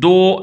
2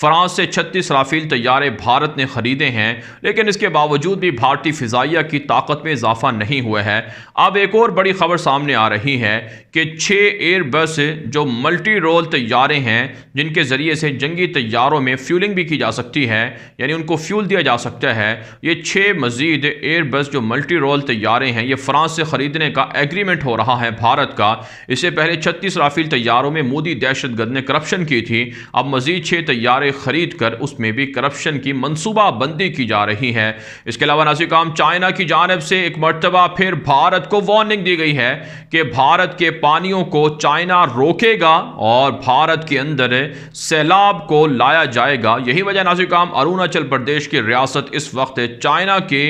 France سے 36 Rafale طیارے بھارت نے خریدے ہیں، لیکن اس کے باوجود بھی بھارتی فضائیہ کی طاقت میں اضافہ نہیں ہوا ہے۔ اب ایک اور بڑی خبر سامنے آ رہی ہے کہ 6 ایئر بس جو ملٹی رول طیارے ہیں، جن کے ذریعے سے جنگی طیاروں میں فیولنگ بھی کی جا سکتی ہے، یعنی ان کو فیول دیا جا سکتا ہے، یہ 6 مزید ایئر بس جو ملٹی رول طیارے ہیں، یہ فرانس سے خریدنے کا ایگریمنٹ ہو رہا ہے بھارت کا۔ اس سے پہلے 36 رافیل طیاروں میں مودی دہشت گرد نے کرپشن کی تھی، اب مزید 6 طیارے خرید کر اس میں بھی کرپشن کی منصوبہ بندی کی جا رہی ہے۔ اس کے علاوہ ناظرین کرام، چائنا کی جانب سے ایک مرتبہ پھر بھارت کو وارننگ دی گئی ہے کہ بھارت کے پانیوں کو چائنا روکے گا اور بھارت کے اندر سیلاب کو لایا جائے گا۔ یہی وجہ ناظرین کرام، اروناچل پردیش کی ریاست اس وقت چائنا کے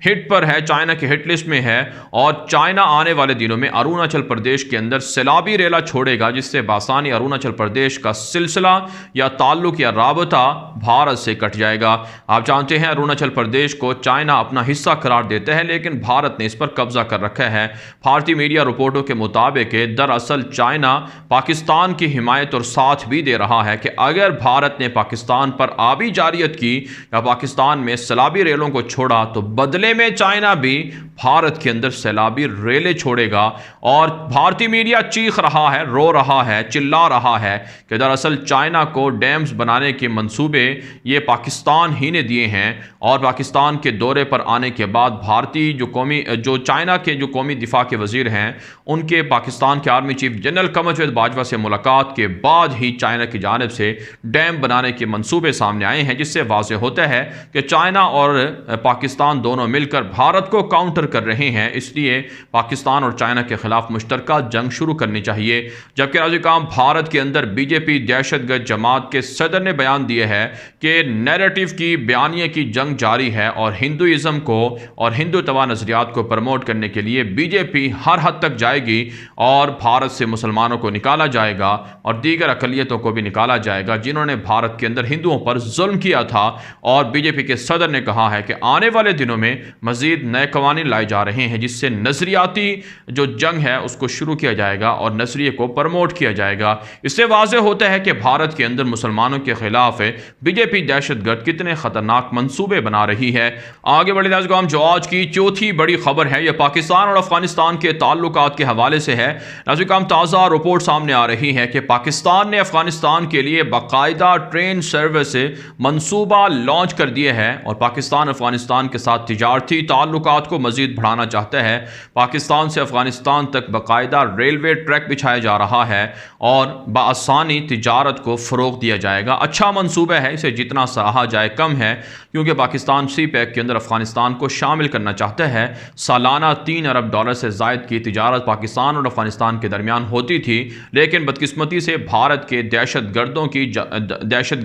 ہٹ پر ہے، چائنا کے ہٹ لسٹ میں ہے، اور چائنا آنے والے دنوں میں اروناچل پردیش کے اندر سیلابی ریلا چھوڑے گا، جس سے بآسانی اروناچل پردیش کا سلسلہ یا تعلق یا رابطہ بھارت سے کٹ جائے گا۔ آپ جانتے ہیں اروناچل پردیش کو چائنا اپنا حصہ قرار دیتا ہے، لیکن بھارت نے اس پر قبضہ کر رکھا ہے۔ بھارتی میڈیا رپورٹوں کے مطابق دراصل چائنا پاکستان کی حمایت اور ساتھ بھی دے رہا ہے کہ اگر بھارت نے پاکستان پر آبی جارحیت کی یا پاکستان میں سیلابی ریلوں کو چھوڑا تو بدلے میں چائنا بھی بھارت کے اندر سیلابی ریلیں چھوڑے گا۔ اور بھارتی میڈیا چیخ رہا ہے، رو رہا ہے، چلا رہا ہے کہ دراصل چائنا کو ڈیمز بنانے کے منصوبے یہ پاکستان ہی نے دیے ہیں، اور پاکستان کے دورے پر آنے کے بعد بھارتی جو چائنا کے جو قومی دفاع کے وزیر ہیں، ان کے پاکستان کے army chief general Qamar Javed Bajwa سے ملاقات کے بعد ہی چائنا کی جانب سے ڈیم بنانے کے منصوبے سامنے آئے ہیں، جس سے واضح ہوتا ہے کہ چائنا اور پاکستان دونوں مل کر بھارت کو کاؤنٹر کر رہے ہیں۔ اس لیے پاکستان اور چائنا کے خلاف مشترکہ جنگ شروع کرنی چاہیے۔ جبکہ ناظرین کرام، بھارت کے اندر بی جے پی دہشت گرد جماعت کے صدر نے بیان دیا ہے کہ نیریٹو کی بیانیے کی جنگ جاری ہے، اور ہندوازم کو اور ہندوتوا نظریات کو پروموٹ کرنے کے لیے بی جے پی ہر حد تک جائے گی، اور بھارت سے مسلمانوں کو نکالا جائے گا اور دیگر اقلیتوں کو بھی نکالا جائے گا جنہوں نے بھارت کے اندر ہندوؤں پر ظلم کیا تھا۔ اور بی جے پی کے صدر نے کہا ہے کہ آنے والے دنوں میں مزید نئے قوانین لائے جا رہے ہیں، جس سے نظریاتی جو جنگ ہے اس کو شروع کیا جائے گا اور نظریے کو پروموٹ کیا جائے گا۔ اس سے واضح ہوتا ہے کہ بھارت کے اندر مسلمانوں کے خلاف بی جے پی دہشت گرد کتنے خطرناک منصوبے بنا رہی ہے۔ آگے بڑھے ناظرین کرام، جو آج کی چوتھی بڑی خبر ہے یہ پاکستان اور افغانستان کے تعلقات کے حوالے سے ہے۔ ناظرین کرام، تازہ رپورٹ سامنے آ رہی ہے کہ پاکستان نے افغانستان کے لیے باقاعدہ ٹرین سروس منصوبہ لانچ کر دیا ہے، اور پاکستان افغانستان کے ساتھ تجارتی تعلقات کو مزید بڑھانا چاہتا ہے۔ پاکستان سے افغانستان تک باقاعدہ ریلوے ٹریک بچھایا جا رہا ہے اور بآسانی تجارت کو فروغ دیا جائے گا۔ اچھا منصوبہ ہے، اسے جتنا سراہا جائے کم ہے، کیونکہ پاکستان سی پیک کے اندر افغانستان کو شامل کرنا چاہتا ہے۔ سالانہ $3 ارب سے زائد کی تجارت پاکستان اور افغانستان کے درمیان ہوتی تھی، لیکن بدقسمتی سے بھارت کے دہشت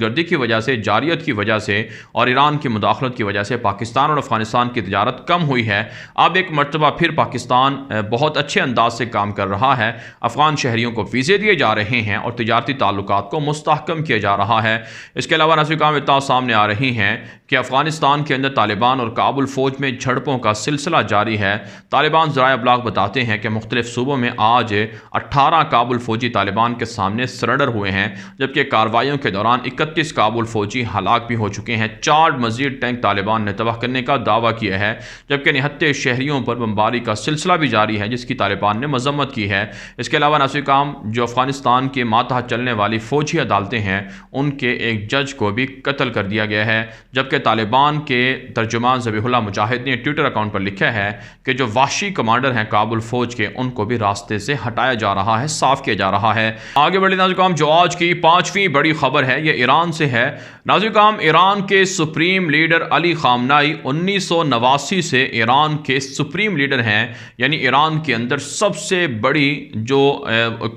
گردی کی وجہ سے، جارحیت کی وجہ سے اور ایران کی مداخلت کی وجہ سے پاکستان اور افغانستان کی تجارت کم ہوئی ہے۔ اب ایک مرتبہ پھر پاکستان بہت اچھے انداز سے کام کر رہا ہے، افغان شہریوں کو ویزے دیے جا رہے ہیں اور تجارتی تعلقات کو مستحکم کیا جا رہا ہے۔ اس کے علاوہ ناظرین کرام، اطلاعات سامنے آ رہی ہیں کہ افغانستان کے اندر طالبان اور کابل فوج میں جھڑپوں کا سلسلہ جاری ہے۔ طالبان ذرائع ابلاغ بتاتے ہیں کہ مختلف صوبوں میں آج 18 کابل فوجی طالبان کے سامنے سرنڈر ہوئے ہیں، جبکہ کارروائیوں کے دوران 31 کابل فوجی ہلاک بھی ہو چکے ہیں۔ 4 مزید ٹینک طالبان نے تباہ کرنے کا دعویٰ کیا ہے، جبکہ نہتے شہریوں پر بمباری کا سلسلہ بھی جاری ہے، جس کی طالبان نے مذمت کی ہے۔ اس کے علاوہ ناظرین کرام، جو افغانستان کے ماتحت چلنے والی فوجی عدالتیں ہیں، ان کے ایک جج کو بھی قتل کر دیا گیا ہے، جبکہ طالبان کے ترجمان ذبیح اللہ مجاہد نے ٹویٹر اکاؤنٹ پر لکھا ہے کہ جو وحشی کمانڈر ہیں کابل فوج کے، ان کو بھی راستے سے ہٹایا جا رہا ہے، صاف کیا جا رہا ہے۔ آگے بڑھے ناظرین کرام، جو آج کی 5ویں بڑی خبر ہے یہ ایران سے ہے۔ ناظرین کرام، ایران کے سپریم لیڈر علی خامنائی 1989 سے ایران کے سپریم لیڈر ہیں، یعنی ایران کے اندر سب سے بڑی جو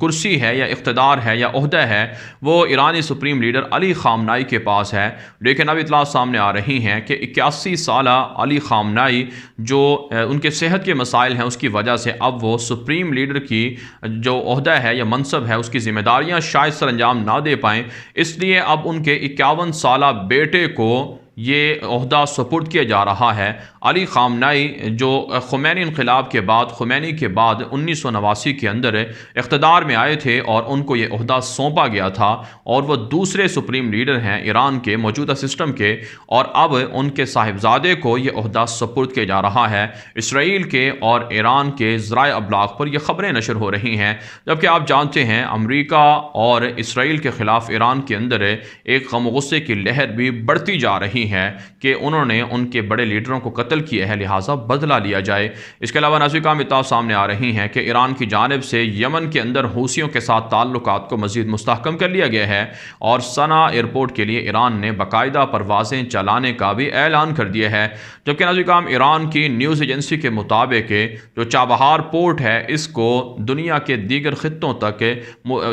کرسی ہے یا اقتدار ہے یا عہدہ ہے وہ ایرانی سپریم لیڈر علی خامنائی کے پاس ہے۔ لیکن اب اطلاعات سامنے آ رہی ہیں کہ 81 سالہ علی خامنائی جو ان کے صحت کے مسائل ہیں اس کی وجہ سے اب وہ سپریم لیڈر کی جو عہدہ ہے یا منصب ہے اس کی ذمہ داریاں شاید سر انجام نہ دے پائیں، اس لیے اب ان کے 51 سالہ بیٹے کو یہ عہدہ سپرد کیا جا رہا ہے۔ علی خامنائی جو خمینی انقلاب کے بعد 1989 کے اندر اقتدار میں آئے تھے اور ان کو یہ عہدہ سونپا گیا تھا، اور وہ دوسرے سپریم لیڈر ہیں ایران کے موجودہ سسٹم کے، اور اب ان کے صاحبزادے کو یہ عہدہ سپرد کیا جا رہا ہے۔ اسرائیل کے اور ایران کے ذرائع ابلاغ پر یہ خبریں نشر ہو رہی ہیں، جبکہ آپ جانتے ہیں امریکہ اور اسرائیل کے خلاف ایران کے اندر ایک غم و غصے کی لہر بھی بڑھتی جا رہی ہے کہ انہوں نے ان کے بڑے لیڈروں کو قتل کیا ہے، لہٰذا بدلہ لیا جائے۔ اس کے علاوہ نازل اطلاعات سامنے آ رہی ہیں کہ ایران کی جانب سے یمن کے اندر حوثیوں کے ساتھ تعلقات کو مزید مستحکم کر لیا گیا ہے، اور صنعاء ایئرپورٹ کے لیے ایران نے باقاعدہ پروازیں چلانے کا بھی اعلان کر دیا ہے۔ جبکہ نازل ایران کی نیوز ایجنسی کے مطابق جو چابہار پورٹ ہے اس کو دنیا کے دیگر خطوں تک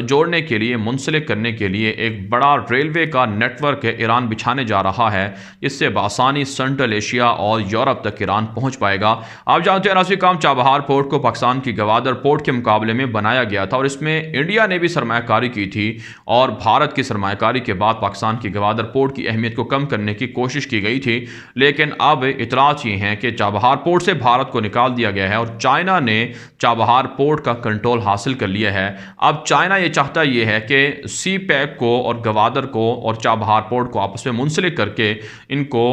جوڑنے کے لیے، منسلک کرنے کے لیے ایک بڑا ریلوے کا نیٹ ورک ایران بچھانے جا رہا ہے، جس سے بآسانی سنٹرل ایشیا اور یورپ تک ایران پہنچ پائے گا۔ آپ جانتے ہیں نازل چابہار پورٹ کو پاکستان کی گوادر پورٹ کے مقابلے میں بنایا گیا تھا، اور اس میں انڈیا نے بھی سرمایہ کاری کی تھی، اور بھارت کی سرمایہ کاری کے بعد پاکستان کی گوادر پورٹ کی اہمیت کو کم کرنے کی کوشش کی گئی تھی، لیکن اب اطلاعات یہ ہیں کہ چابہار پورٹ سے بھارت کو نکال دیا گیا ہے، اور چائنا نے چابہار پورٹ کا کنٹرول حاصل کر لیا ہے۔ اب چائنا یہ چاہتا یہ ہے کہ سی پیک کو اور گوادر کو اور چابہار پورٹ کو آپس میں منسلک کر کے ان کو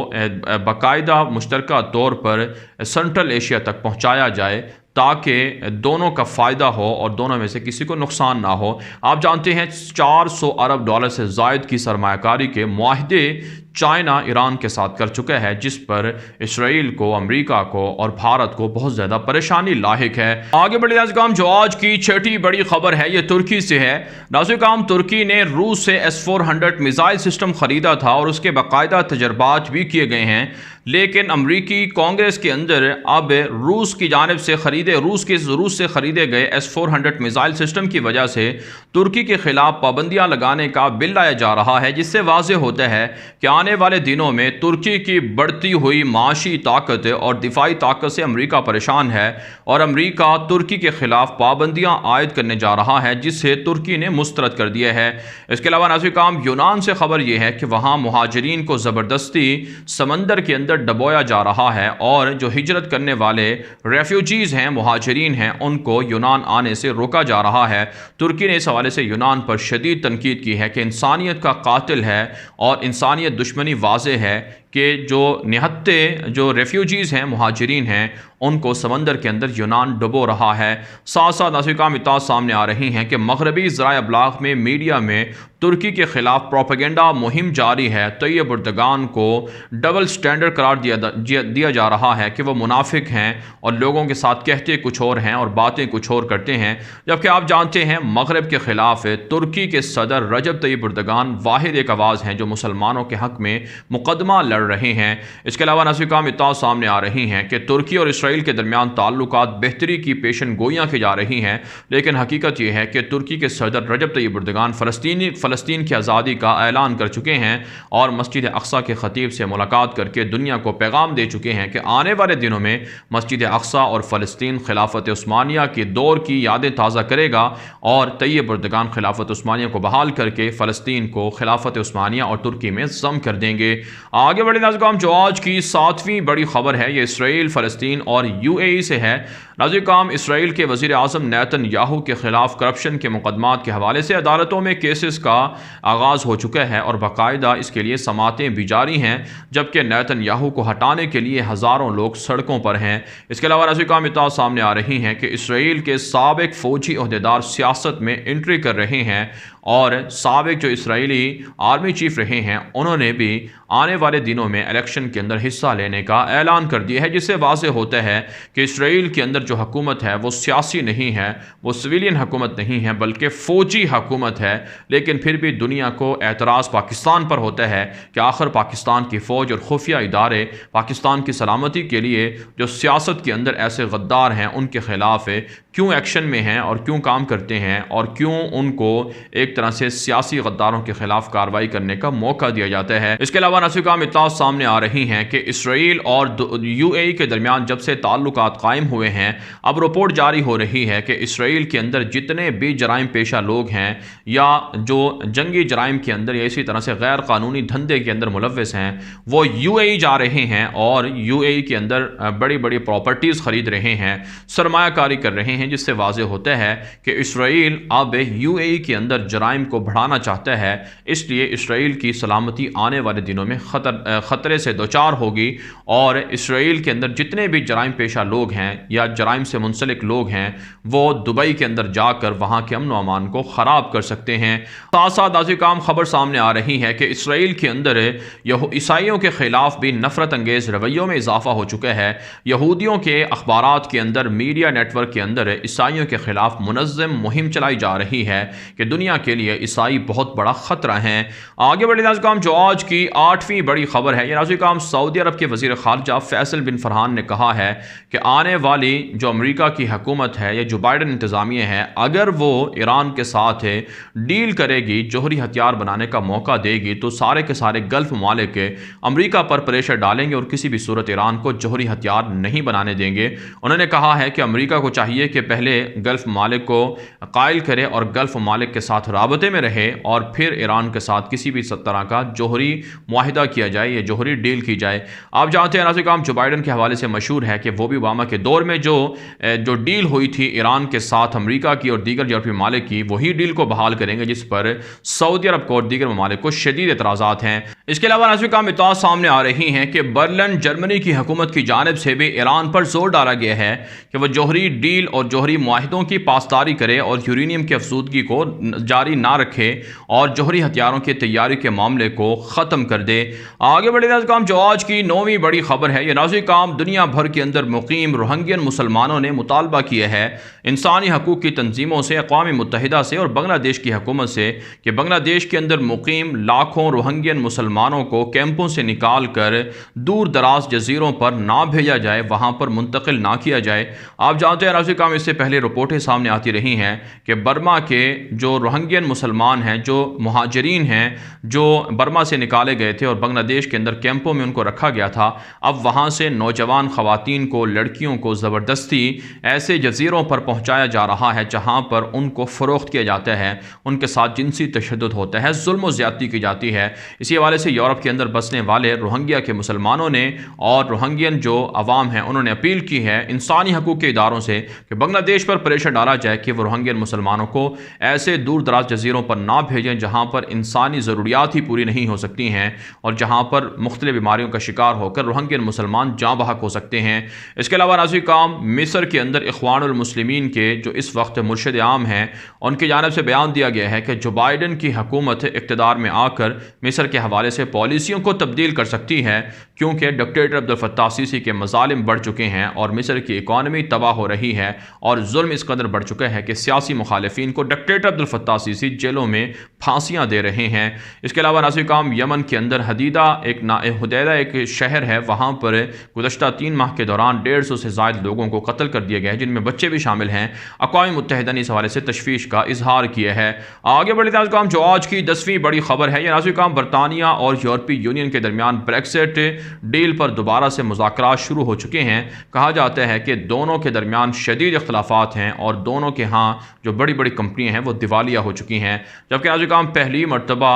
باقاعدہ مشترکہ طور پر سنٹرل ایشیا تک پہنچایا جائے، تاکہ دونوں کا فائدہ ہو اور دونوں میں سے کسی کو نقصان نہ ہو۔ آپ جانتے ہیں 400 ارب ڈالر سے زائد کی سرمایہ کاری کے معاہدے چائنا ایران کے ساتھ کر چکا ہے، جس پر اسرائیل کو، امریکہ کو اور بھارت کو بہت زیادہ پریشانی لاحق ہے۔ آگے بڑھے ناظرین، جو آج کی چھٹی بڑی خبر ہے یہ ترکی سے ہے۔ ناظرین، ترکی نے روس سے S-400 میزائل سسٹم خریدا تھا اور اس کے باقاعدہ تجربات بھی کیے گئے ہیں، لیکن امریکی کانگریس کے اندر اب روس کی جانب سے روس سے خریدے گئے S-400 میزائل سسٹم کی وجہ سے ترکی کے خلاف پابندیاں لگانے کا بل لایا جا رہا ہے، جس سے واضح ہوتا ہے کہ آنے والے دنوں میں ترکی کی بڑھتی ہوئی معاشی طاقت اور دفاعی طاقت سے امریکہ پریشان ہے، اور امریکہ ترکی کے خلاف پابندیاں عائد کرنے جا رہا ہے، جس سے ترکی نے مسترد کر دیا ہے۔ اس کے علاوہ ناظرین، یونان سے خبر یہ ہے کہ وہاں مہاجرین کو زبردستی سمندر کے اندر ڈبویا جا رہا ہے، اور جو ہجرت کرنے والے ریفیوجیز ہیں، مہاجرین ہیں، ان کو یونان آنے سے روکا جا رہا ہے۔ ترکی نے اس حوالے سے یونان پر شدید تنقید کی ہے کہ انسانیت کا قاتل ہے اور انسانیت دشمنی واضح ہے کہ جو نہتے جو ریفیوجیز ہیں، مہاجرین ہیں، ان کو سمندر کے اندر یونان ڈبو رہا ہے۔ ساتھ ساتھ ناظرین اطلاعات سامنے آ رہی ہیں کہ مغربی ذرائع ابلاغ میں میڈیا میں ترکی کے خلاف پروپیگنڈا مہم جاری ہے۔ طیب اردگان کو ڈبل سٹینڈرڈ قرار دیا جا رہا ہے کہ وہ منافق ہیں اور لوگوں کے ساتھ کہتے کچھ اور ہیں اور باتیں کچھ اور کرتے ہیں، جبکہ آپ جانتے ہیں مغرب کے خلاف ترکی کے صدر رجب طیب اردگان واحد ایک آواز ہیں جو مسلمانوں کے حق میں مقدمہ لڑ رہے ہیں۔ اس کے علاوہ ناظرین اطلاعات سامنے آ رہی ہیں کہ ترکی اور اسرائیل کے درمیان تعلقات بہتری کی پیشن گوئیاں کی جا رہی ہیں، لیکن حقیقت یہ ہے کہ ترکی کے صدر رجب طیب اردگان فلسطین کی آزادی کا اعلان کر چکے ہیں اور مسجد اقصی کے خطیب سے ملاقات کر کے دنیا کو پیغام دے چکے ہیں کہ آنے والے دنوں میں مسجد اقصی اور فلسطین خلافت عثمانیہ کے دور کی یادیں تازہ کرے گا، اور طیب اردگان خلافت عثمانیہ کو بحال کر کے فلسطین کو خلافت عثمانیہ اور ترکی میں ضم کر دیں گے۔ آگے بڑھے ناظرین، جو آج کی 7ویں بڑی خبر ہے یہ اسرائیل، فلسطین اور UAE سے ہے۔ ناظرین، اسرائیل کے وزیر اعظم نیتن یاہو کے خلاف کرپشن کے مقدمات کے حوالے سے عدالتوں میں کیسز کا آغاز ہو چکا ہے، اور باقاعدہ اس کے لیے سماعتیں بھی جاری ہیں، جبکہ نیتن یاہو کو ہٹانے کے لیے ہزاروں لوگ سڑکوں پر ہیں۔ اس کے علاوہ ناظرین اطلاعات سامنے آ رہی ہیں کہ اسرائیل کے سابق فوجی عہدیدار سیاست میں انٹری کر رہے ہیں، اور سابق جو اسرائیلی آرمی چیف رہے ہیں انہوں نے بھی آنے والے دنوں میں الیکشن کے اندر حصہ لینے کا اعلان کر دیا ہے، جس سے واضح ہوتا ہے کہ اسرائیل کے اندر جو حکومت ہے وہ سیاسی نہیں ہے، وہ سویلین حکومت نہیں ہے، بلکہ فوجی حکومت ہے۔ لیکن پھر بھی دنیا کو اعتراض پاکستان پر ہوتا ہے کہ آخر پاکستان کی فوج اور خفیہ ادارے پاکستان کی سلامتی کے لیے جو سیاست کے اندر ایسے غدار ہیں ان کے خلاف کیوں ایکشن میں ہیں اور کیوں کام کرتے ہیں، اور کیوں ان کو ایک طرح سے سیاسی غداروں کے خلاف کارروائی کرنے کا موقع دیا جاتا ہے۔ اس کے علاوہ علاوہ ناسک اطلاعات سامنے آ رہی ہیں کہ اسرائیل اور UAE کے درمیان جب سے تعلقات قائم ہوئے ہیں، اب رپورٹ جاری ہو رہی ہے کہ اسرائیل کے اندر جتنے بھی جرائم پیشہ لوگ ہیں یا جو جنگی جرائم کے اندر یا اسی طرح سے غیر قانونی دھندے کے اندر ملوث ہیں، وہ UAE جا رہے ہیں اور UAE کے اندر بڑی بڑی پراپرٹیز خرید رہے ہیں، سرمایہ کاری کر رہے ہیں، جس سے واضح ہوتا ہے کہ اسرائیل اب UAE کے اندر جرائم کو بڑھانا چاہتا ہے۔ اس لیے اسرائیل کی سلامتی آنے والے دنوں میں خطرے سے دوچار ہوگی اور اسرائیل کے اندر جتنے بھی جرائم پیشہ لوگ ہیں یا جرائم سے منسلک لوگ ہیں وہ دبئی کے اندر جا کر وہاں کے امن و امان کو خراب کر سکتے ہیں۔ ساتھ ساتھ نازک خبر سامنے آ رہی ہے کہ اسرائیل کے اندر عیسائیوں کے خلاف بھی نفرت انگیز رویوں میں اضافہ ہو چکا ہے۔ یہودیوں کے اخبارات کے اندر، میڈیا نیٹ ورک کے اندر عیسائیوں کے خلاف منظم مہم چلائی جا رہی ہے کہ دنیا کے لیے عیسائی بہت بڑا خطرہ ہیں۔ آگے بڑھے نازک جو آج کی 8ویں بڑی خبر ہے، یہ نازک سعودی عرب کے وزیر خارجہ فیصل بن فرحان نے کہا ہے کہ آنے والی جو امریکہ کی حکومت ہے یا جو بائیڈن انتظامیہ ہے، اگر وہ ایران کے ساتھ ڈیل کرے گی، جوہری ہتھیار بنانے کا موقع دے گی، تو سارے کے سارے گلف ممالک امریکہ پر پریشر ڈالیں گے اور کسی بھی صورت ایران کو جوہری ہتھیار نہیں بنانے دیں گے۔ انہوں نے کہا ہے کہ امریکہ کو چاہیے کہ پہلے گلف ممالک کو قائل کرے اور گلف ممالک کے ساتھ رابطے میں رہے اور پھر ایران کے ساتھ کسی بھی طرح کا جوہری معاہدہ کیا جائے یا جوہری ڈیل کی جائے۔ آپ جانتے ہیں ناظرین، جو بائیڈن کے حوالے سے مشہور ہے کہ وہ بھی اوباما کے دور میں جو ڈیل ہوئی تھی ایران کے ساتھ امریکہ کی اور دیگر یورپی ممالک کی، وہی ڈیل کو بحال کریں گے، جس پر سعودی عرب کو اور دیگر ممالک کو شدید اعتراضات ہیں۔ اس کے علاوہ ناظرین اطلاعات سامنے آ رہی ہیں کہ برلن جرمنی کی حکومت کی جانب سے بھی ایران پر زور ڈالا گیا ہے کہ وہ جوہری ڈیل اور جوہری معاہدوں کی پاسداری کرے اور یورینیم کی افزودگی کو جاری نہ رکھے اور جوہری ہتھیاروں کی تیاری کے معاملے کو ختم کر دے۔ آگے بڑھے ناظرین، جو آج کی 9ویں بڑی خبر ہے، یہ ناظرین دنیا بھر کے اندر مقیم روہنگین مسلمانوں نے مطالبہ کیا ہے انسانی حقوق کی تنظیموں سے، اقوام متحدہ سے اور بنگلہ دیش کی حکومت سے کہ بنگلہ دیش کے اندر مقیم لاکھوں روہنگین مسلمانوں کو کیمپوں سے نکال کر دور دراز جزیروں پر نہ بھیجا جائے، وہاں پر منتقل نہ کیا جائے۔ آپ جانتے ہیں ناظرین، اس سے پہلے رپورٹیں سامنے آتی رہی ہیں کہ برما کے جو روہنگین مسلمان ہیں، جو مہاجرین ہیں، جو برما سے نکالے گئے تھے اور بنگلہ دیش کے اندر کیمپوں میں ان کو رکھا گیا تھا، اب وہاں سے نوجوان خواتین کو، لڑکیوں کو زبردستی ایسے جزیروں پر پہنچایا جا رہا ہے جہاں پر ان کو فروخت کیا جاتا ہے، ان کے ساتھ جنسی تشدد ہوتا ہے، ظلم و زیادتی کی جاتی ہے۔ اسی حوالے سے یورپ کے اندر بسنے والے روہنگیا کے مسلمانوں نے اور روہنگین جو عوام ہیں انہوں نے اپیل کی ہے انسانی حقوق کے اداروں سے کہ بنگلہ دیش پر پریشر ڈالا جائے کہ وہ روہنگین مسلمانوں کو ایسے دور دراز جزیروں پر نہ بھیجیں جہاں پر انسانی ضروریات ہی پوری نہیں ہو سکتی ہیں اور جہاں پر مختلف بیماریوں کا شکار ہو کر روہنگین مسلمان جاں بحق ہو سکتے ہیں۔ اس کے علاوہ ناظرین، مصر کے اندر اخوان المسلمین کے جو اس وقت مرشد عام ہیں، ان کی جانب سے بیان دیا گیا ہے کہ جو بائیڈن کی حکومت اقتدار میں آ کر مصر کے حوالے سے پالیسیوں کو تبدیل کر سکتی ہے، کیونکہ ڈکٹیٹر عبدالفتاح السیسی کے مظالم بڑھ چکے ہیں اور مصر کی اکانومی تباہ ہو رہی ہے اور ظلم اس قدر بڑھ چکا ہے کہ سیاسی مخالفین کو ڈکٹیٹر عبدالفتاح السیسی جیلوں میں پھانسیاں دے رہے ہیں۔ اس کے علاوہ ناظرین، یمن کے اندر حدیدہ ایک شہر ہے، وہاں پر گزشتہ 3 ماہ کے دوران 150 سے زائد لوگوں کو قتل کر دیا گیا ہے، جن میں بچے بھی شامل ہیں۔ اقوام متحدہ نے اس حوالے سے تشویش کا اظہار کیا ہے۔ آگے بڑھے ناظرین، جو آج کی 10ویں بڑی خبر ہے، یہ ناظرین برطانیہ اور یورپی یونین کے درمیان بریکسٹ ڈیل پر دوبارہ سے مذاکرات شروع ہو چکے ہیں۔ کہا جاتا ہے کہ دونوں کے درمیان شدید اختلافات ہیں اور دونوں کے ہاں جو بڑی بڑی کمپنیاں ہیں وہ دیوالیہ ہو چکی ہیں، جبکہ ناظرین پہلی مرتبہ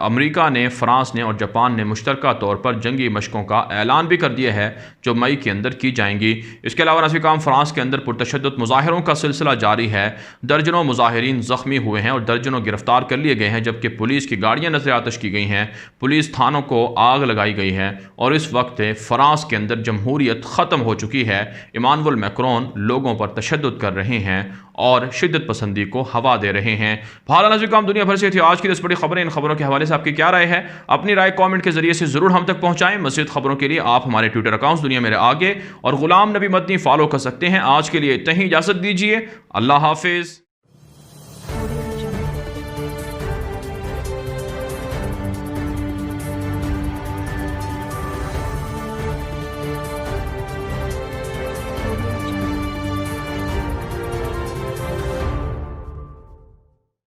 امریکہ نے، فرانس نے اور جاپان نے مشترکہ طور پر جنگی مشقوں کا اعلان بھی کر دیا ہے جو مئی کے اندر کی جائیں گی۔ اس کے علاوہ ناظرین فرانس کے اندر پرتشدد مظاہروں کا سلسلہ جاری ہے، درجنوں مظاہرین زخمی ہوئے ہیں اور درجنوں گرفتار کر لیے گئے ہیں، جبکہ پولیس کی گاڑیاں نظر آتش کی گئی ہیں، پولیس تھانوں کو آگ لگائی گئی ہے اور اس وقت فرانس کے اندر جمہوریت ختم ہو چکی ہے۔ ایمانوئل میکرون لوگوں پر تشدد کر رہے ہیں اور شدت پسندی کو ہوا دے رہے ہیں۔ بہرحال ناظرین، دنیا بھر سے تھی آج کی 10 بڑی خبریں۔ ان خبروں کے حوالے سے آپ کی کیا رائے ہے؟ اپنی رائے کامنٹ کے ذریعے سے ضرور ہم تک پہنچائیں۔ مزید خبروں کے لیے آپ ہمارے ٹویٹر اکاؤنٹس دنیا میرے آگے اور غلام نبی مدنی فالو کر سکتے ہیں۔ آج کے لیے اتنا ہی، اجازت دیجیے، اللہ حافظ۔